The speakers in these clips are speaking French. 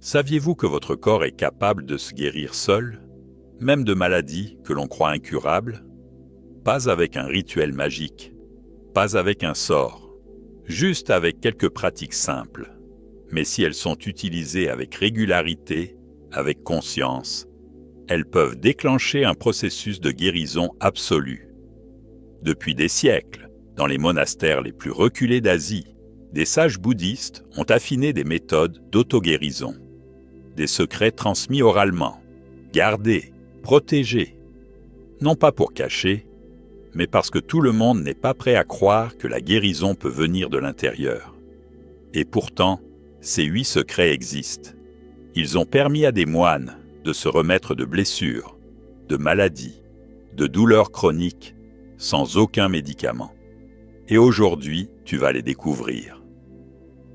Saviez-vous que votre corps est capable de se guérir seul, même de maladies que l'on croit incurables? Pas avec un rituel magique, pas avec un sort, juste avec quelques pratiques simples. Mais si elles sont utilisées avec régularité, avec conscience, elles peuvent déclencher un processus de guérison absolue. Depuis des siècles, dans les monastères les plus reculés d'Asie, des sages bouddhistes ont affiné des méthodes d'auto-guérison. Des secrets transmis oralement, gardés, protégés. Non pas pour cacher, mais parce que tout le monde n'est pas prêt à croire que la guérison peut venir de l'intérieur. Et pourtant, ces 8 secrets existent. Ils ont permis à des moines de se remettre de blessures, de maladies, de douleurs chroniques, sans aucun médicament. Et aujourd'hui, tu vas les découvrir.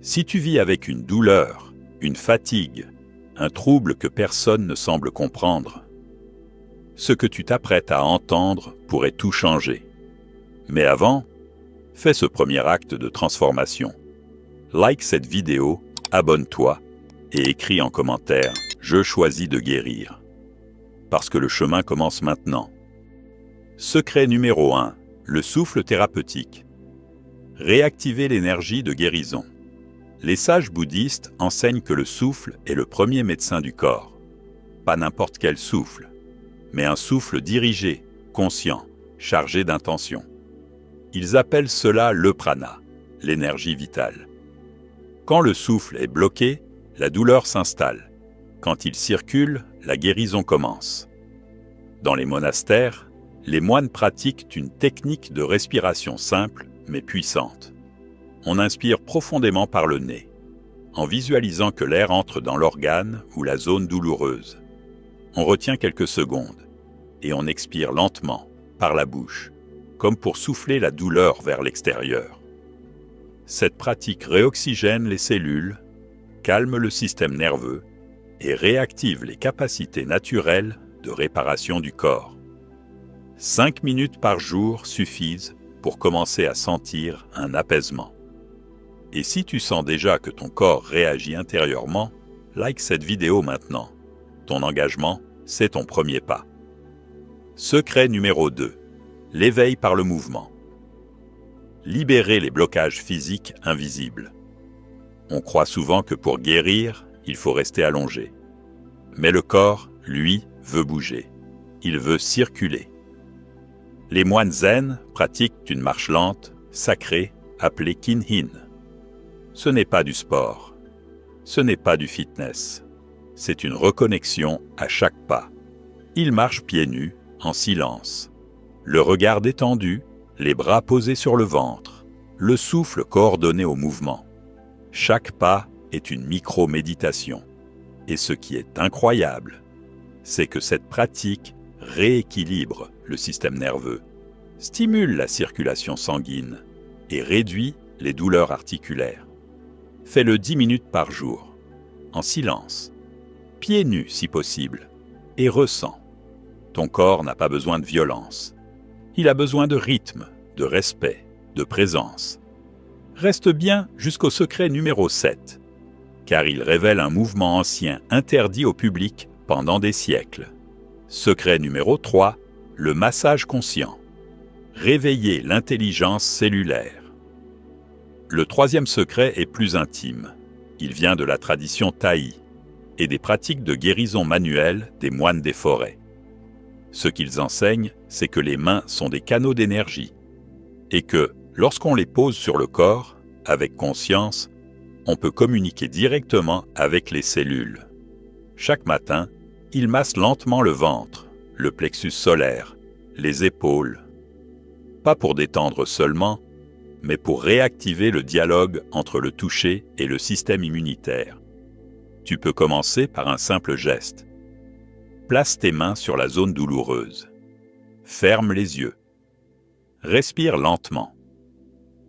Si tu vis avec une douleur, une fatigue, un trouble que personne ne semble comprendre, ce que tu t'apprêtes à entendre pourrait tout changer. Mais avant, fais ce premier acte de transformation. Like cette vidéo, abonne-toi et écris en commentaire « Je choisis de guérir ». Parce que le chemin commence maintenant. Secret numéro 1, le souffle thérapeutique. Réactiver l'énergie de guérison. Les sages bouddhistes enseignent que le souffle est le premier médecin du corps. Pas n'importe quel souffle, mais un souffle dirigé, conscient, chargé d'intention. Ils appellent cela le prana, l'énergie vitale. Quand le souffle est bloqué, la douleur s'installe. Quand il circule, la guérison commence. Dans les monastères, les moines pratiquent une technique de respiration simple mais puissante. On inspire profondément par le nez, en visualisant que l'air entre dans l'organe ou la zone douloureuse. On retient quelques secondes, et on expire lentement, par la bouche, comme pour souffler la douleur vers l'extérieur. Cette pratique réoxygène les cellules, calme le système nerveux et réactive les capacités naturelles de réparation du corps. 5 minutes par jour suffisent pour commencer à sentir un apaisement. Et si tu sens déjà que ton corps réagit intérieurement, like cette vidéo maintenant. Ton engagement, c'est ton premier pas. Secret numéro 2. L'éveil par le mouvement. Libérer les blocages physiques invisibles. On croit souvent que pour guérir, il faut rester allongé. Mais le corps, lui, veut bouger. Il veut circuler. Les moines zen pratiquent une marche lente, sacrée, appelée Kinhin. Ce n'est pas du sport. Ce n'est pas du fitness. C'est une reconnexion à chaque pas. Ils marchent pieds nus, en silence. Le regard détendu, les bras posés sur le ventre, le souffle coordonné au mouvement. Chaque pas est une micro-méditation. Et ce qui est incroyable, c'est que cette pratique rééquilibre le système nerveux, stimule la circulation sanguine et réduit les douleurs articulaires. Fais-le 10 minutes par jour, en silence, pieds nus si possible, et ressens. Ton corps n'a pas besoin de violence. Il a besoin de rythme, de respect, de présence. Reste bien jusqu'au secret numéro 7, car il révèle un mouvement ancien interdit au public pendant des siècles. Secret numéro 3, le massage conscient. Réveiller l'intelligence cellulaire. Le troisième secret est plus intime. Il vient de la tradition Thaï et des pratiques de guérison manuelle des moines des forêts. Ce qu'ils enseignent, c'est que les mains sont des canaux d'énergie et que, lorsqu'on les pose sur le corps, avec conscience, on peut communiquer directement avec les cellules. Chaque matin, ils massent lentement le ventre, le plexus solaire, les épaules. Pas pour détendre seulement, mais pour réactiver le dialogue entre le toucher et le système immunitaire. Tu peux commencer par un simple geste. Place tes mains sur la zone douloureuse. Ferme les yeux. Respire lentement.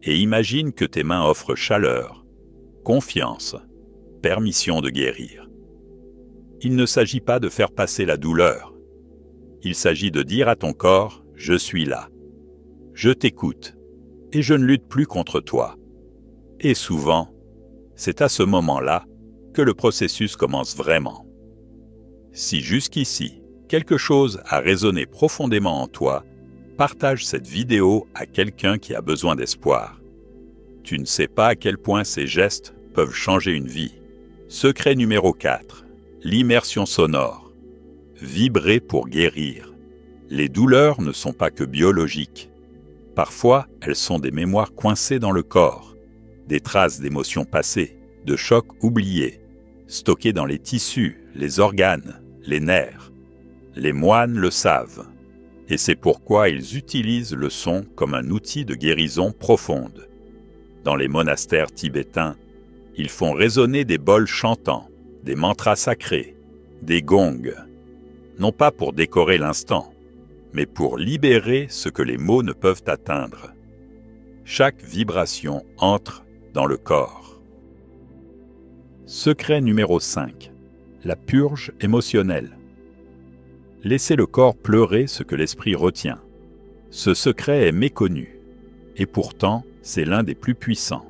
Et imagine que tes mains offrent chaleur, confiance, permission de guérir. Il ne s'agit pas de faire passer la douleur. Il s'agit de dire à ton corps « Je suis là. Je t'écoute. Et je ne lutte plus contre toi. » Et souvent, c'est à ce moment-là que le processus commence vraiment. Si jusqu'ici, quelque chose a résonné profondément en toi, partage cette vidéo à quelqu'un qui a besoin d'espoir. Tu ne sais pas à quel point ces gestes peuvent changer une vie. Secret numéro 4. L'immersion sonore. Vibrer pour guérir. Les douleurs ne sont pas que biologiques. Parfois, elles sont des mémoires coincées dans le corps, des traces d'émotions passées, de chocs oubliés, stockés dans les tissus, les organes, les nerfs. Les moines le savent, et c'est pourquoi ils utilisent le son comme un outil de guérison profonde. Dans les monastères tibétains, ils font résonner des bols chantants, des mantras sacrés, des gongs, non pas pour décorer l'instant, mais pour libérer ce que les mots ne peuvent atteindre. Chaque vibration entre dans le corps. Secret numéro 5. La purge émotionnelle. Laissez le corps pleurer ce que l'esprit retient. Ce secret est méconnu, et pourtant c'est l'un des plus puissants.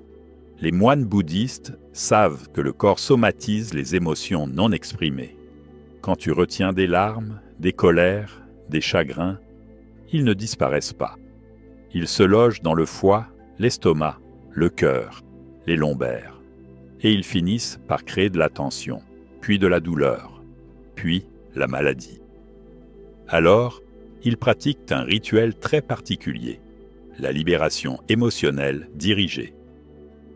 Les moines bouddhistes savent que le corps somatise les émotions non exprimées. Quand tu retiens des larmes, des colères, des chagrins, ils ne disparaissent pas. Ils se logent dans le foie, l'estomac, le cœur, les lombaires, et ils finissent par créer de la tension, puis de la douleur, puis la maladie. Alors, ils pratiquent un rituel très particulier, la libération émotionnelle dirigée.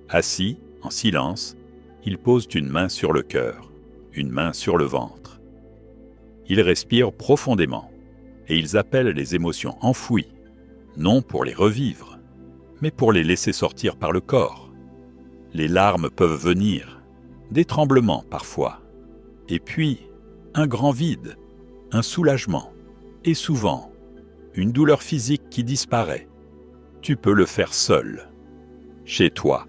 Assis, en silence, ils posent une main sur le cœur, une main sur le ventre. Ils respirent profondément et ils appellent les émotions enfouies, non pour les revivre, mais pour les laisser sortir par le corps. Les larmes peuvent venir, des tremblements parfois, et puis un grand vide, un soulagement, et souvent une douleur physique qui disparaît. Tu peux le faire seul, chez toi,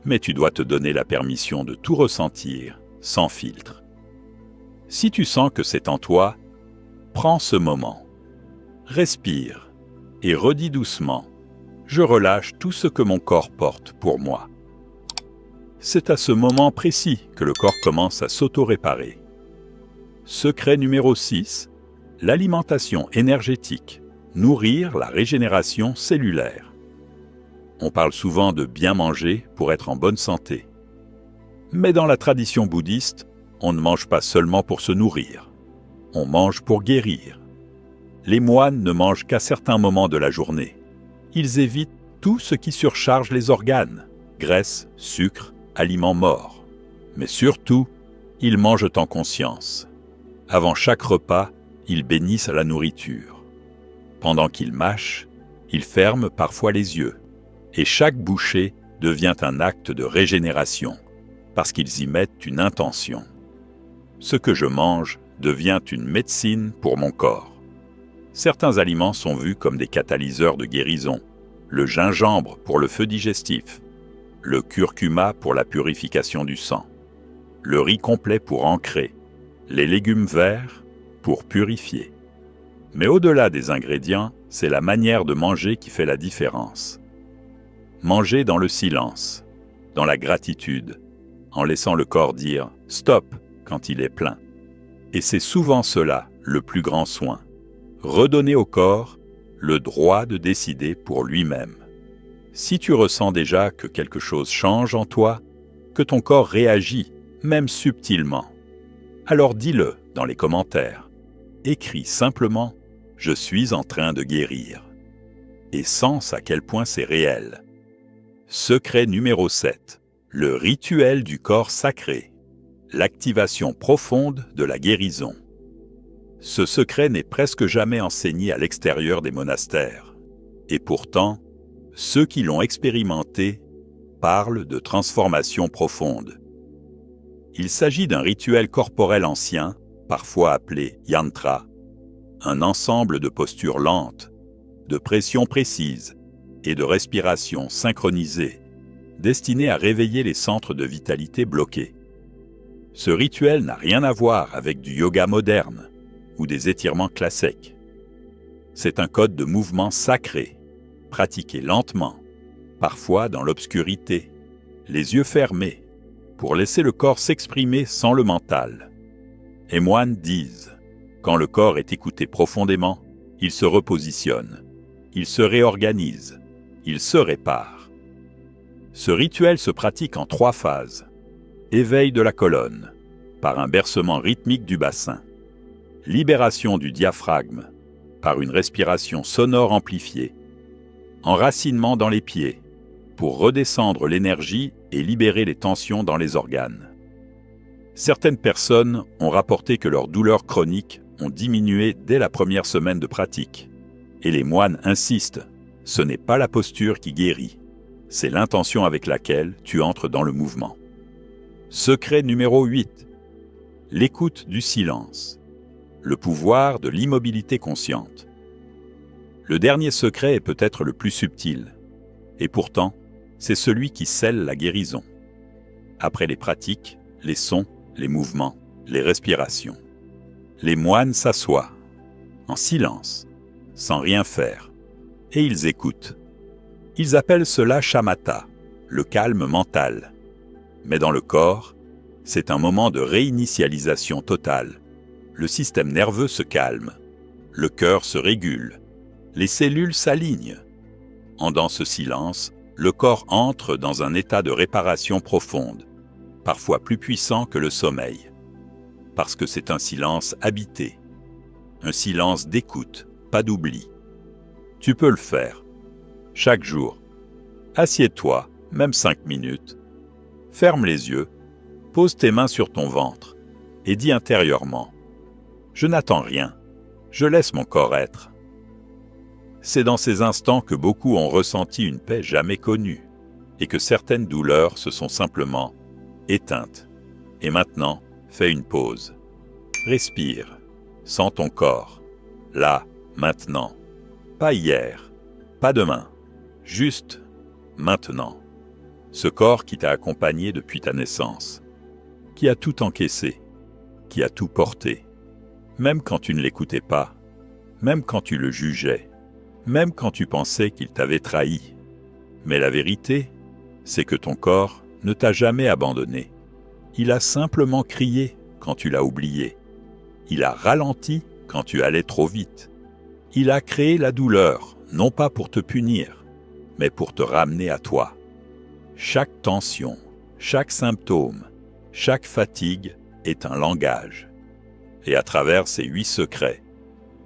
mais tu dois te donner la permission de tout ressentir sans filtre. Si tu sens que c'est en toi, prends ce moment, respire et redis doucement « Je relâche tout ce que mon corps porte pour moi ». C'est à ce moment précis que le corps commence à s'auto-réparer. Secret numéro 6, l'alimentation énergétique, nourrir la régénération cellulaire. On parle souvent de bien manger pour être en bonne santé. Mais dans la tradition bouddhiste, on ne mange pas seulement pour se nourrir, on mange pour guérir. Les moines ne mangent qu'à certains moments de la journée. Ils évitent tout ce qui surcharge les organes, graisse, sucre, aliments morts. Mais surtout, ils mangent en conscience. Avant chaque repas, ils bénissent la nourriture. Pendant qu'ils mâchent, ils ferment parfois les yeux. Et chaque bouchée devient un acte de régénération, parce qu'ils y mettent une intention. Ce que je mange devient une médecine pour mon corps. Certains aliments sont vus comme des catalyseurs de guérison. Le gingembre pour le feu digestif, le curcuma pour la purification du sang, le riz complet pour ancrer, les légumes verts pour purifier. Mais au-delà des ingrédients, c'est la manière de manger qui fait la différence. Manger dans le silence, dans la gratitude, en laissant le corps dire « stop » quand il est plein. Et c'est souvent cela le plus grand soin. Redonner au corps le droit de décider pour lui-même. Si tu ressens déjà que quelque chose change en toi, que ton corps réagit, même subtilement, alors dis-le dans les commentaires. Écris simplement « Je suis en train de guérir » et sens à quel point c'est réel. Secret numéro 7. Le rituel du corps sacré. L'activation profonde de la guérison. Ce secret n'est presque jamais enseigné à l'extérieur des monastères. Et pourtant, ceux qui l'ont expérimenté parlent de transformation profonde. Il s'agit d'un rituel corporel ancien, parfois appelé yantra, un ensemble de postures lentes, de pressions précises et de respiration synchronisée, destiné à réveiller les centres de vitalité bloqués. Ce rituel n'a rien à voir avec du yoga moderne ou des étirements classiques. C'est un code de mouvement sacré, pratiqué lentement, parfois dans l'obscurité, les yeux fermés, pour laisser le corps s'exprimer sans le mental. Les moines disent, quand le corps est écouté profondément, il se repositionne, il se réorganise, il se répare. Ce rituel se pratique en 3 phases. Éveil de la colonne, par un bercement rythmique du bassin. Libération du diaphragme, par une respiration sonore amplifiée. Enracinement dans les pieds, pour redescendre l'énergie et libérer les tensions dans les organes. Certaines personnes ont rapporté que leurs douleurs chroniques ont diminué dès la première semaine de pratique. Et les moines insistent, ce n'est pas la posture qui guérit, c'est l'intention avec laquelle tu entres dans le mouvement. Secret numéro 8. L'écoute du silence. Le pouvoir de l'immobilité consciente. Le dernier secret est peut-être le plus subtil, et pourtant, c'est celui qui scelle la guérison. Après les pratiques, les sons, les mouvements, les respirations. Les moines s'assoient, en silence, sans rien faire, et ils écoutent. Ils appellent cela shamatha, le calme mental. Mais dans le corps, c'est un moment de réinitialisation totale. Le système nerveux se calme, le cœur se régule, les cellules s'alignent. Dans ce silence, le corps entre dans un état de réparation profonde, parfois plus puissant que le sommeil, parce que c'est un silence habité, un silence d'écoute, pas d'oubli. Tu peux le faire, chaque jour. Assieds-toi, même 5 minutes, ferme les yeux, pose tes mains sur ton ventre et dis intérieurement « Je n'attends rien, je laisse mon corps être ». C'est dans ces instants que beaucoup ont ressenti une paix jamais connue et que certaines douleurs se sont simplement éteintes. Et maintenant, fais une pause. Respire, sens ton corps, là, maintenant. Pas hier, pas demain, juste maintenant. Ce corps qui t'a accompagné depuis ta naissance, qui a tout encaissé, qui a tout porté, même quand tu ne l'écoutais pas, même quand tu le jugeais, même quand tu pensais qu'il t'avait trahi. Mais la vérité, c'est que ton corps ne t'a jamais abandonné. Il a simplement crié quand tu l'as oublié. Il a ralenti quand tu allais trop vite. Il a créé la douleur, non pas pour te punir, mais pour te ramener à toi. Chaque tension, chaque symptôme, chaque fatigue est un langage. Et à travers ces 8 secrets,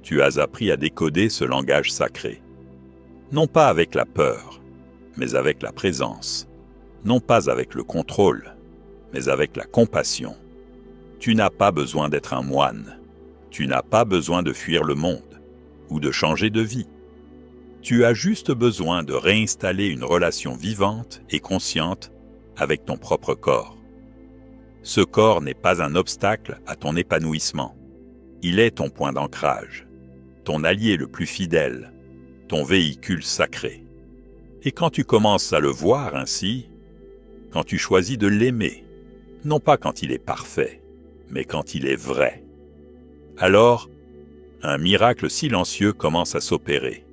tu as appris à décoder ce langage sacré. Non pas avec la peur, mais avec la présence. Non pas avec le contrôle, mais avec la compassion. Tu n'as pas besoin d'être un moine. Tu n'as pas besoin de fuir le monde ou de changer de vie. Tu as juste besoin de réinstaller une relation vivante et consciente avec ton propre corps. Ce corps n'est pas un obstacle à ton épanouissement. Il est ton point d'ancrage, ton allié le plus fidèle, ton véhicule sacré. Et quand tu commences à le voir ainsi, quand tu choisis de l'aimer, non pas quand il est parfait, mais quand il est vrai, alors un miracle silencieux commence à s'opérer.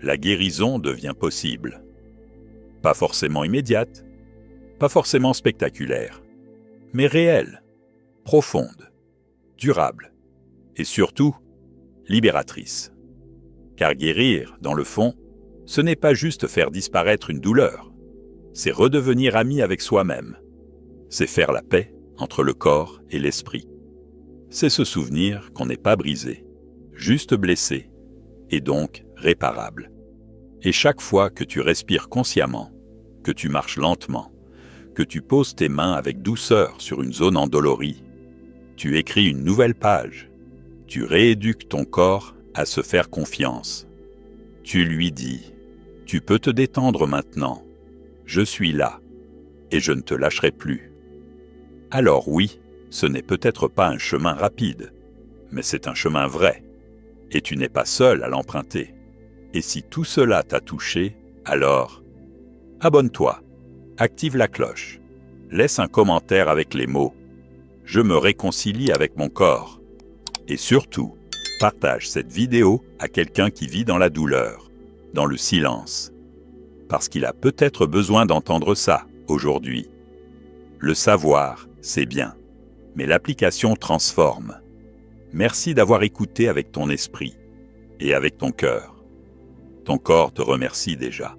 La guérison devient possible. Pas forcément immédiate, pas forcément spectaculaire, mais réelle, profonde, durable et surtout libératrice. Car guérir, dans le fond, ce n'est pas juste faire disparaître une douleur, c'est redevenir ami avec soi-même. C'est faire la paix entre le corps et l'esprit. C'est se souvenir qu'on n'est pas brisé, juste blessé, et donc réparable. Et chaque fois que tu respires consciemment, que tu marches lentement, que tu poses tes mains avec douceur sur une zone endolorie, tu écris une nouvelle page. Tu rééduques ton corps à se faire confiance. Tu lui dis « Tu peux te détendre maintenant. Je suis là et je ne te lâcherai plus. » Alors oui, ce n'est peut-être pas un chemin rapide, mais c'est un chemin vrai. Et tu n'es pas seul à l'emprunter. Et si tout cela t'a touché, alors abonne-toi, active la cloche, laisse un commentaire avec les mots « Je me réconcilie avec mon corps ». Et surtout, partage cette vidéo à quelqu'un qui vit dans la douleur, dans le silence, parce qu'il a peut-être besoin d'entendre ça aujourd'hui. Le savoir, c'est bien, mais l'application transforme. Merci d'avoir écouté avec ton esprit et avec ton cœur. Ton corps te remercie déjà.